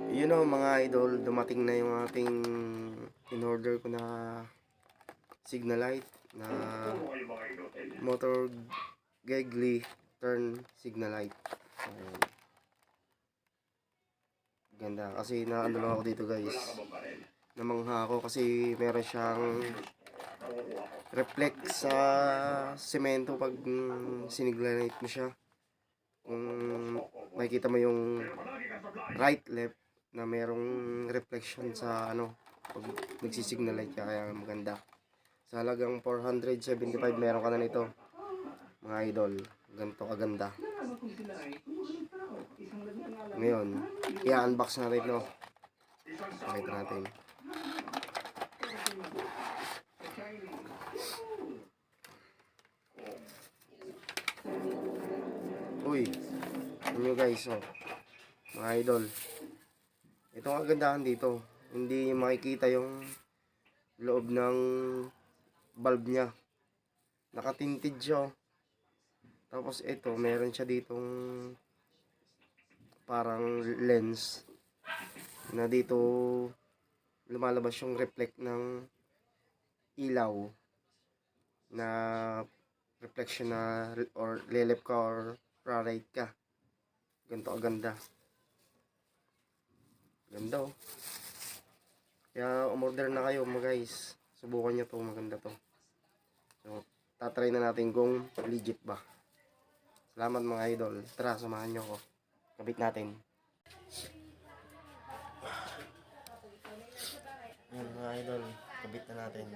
Yun o mga idol, dumating na yung ating in-order ko na signal light na motor Gigli turn signal light. Ayan. Ganda kasi naano lang ako dito guys, namangha ako kasi meron siyang reflect sa semento pag signal light mo siya. Kung makikita mo yung right left na merong reflection sa ano pag nagsisignal light ka, kaya maganda. Sa halagang 475 meron ka na nito mga idol, ganito kaganda. Ngayon i-unbox natin no, pakita natin. Uy, nyo guys oh, mga idol, ito ang kagandahan dito, hindi makikita yung loob ng bulb nya, nakatinted siya oh. Tapos ito meron siya ditong parang lens na dito lumalabas yung reflect ng ilaw na reflection na or lelep ka or right ka. Ganito aganda, ganda oh. Kaya umorder na kayo mga guys, subukan nyo to, maganda to. So tatry na natin kung legit ba. Salamat mga idol, tara samahan nyo ko, kabit natin. Yan mga idol, kabit na natin.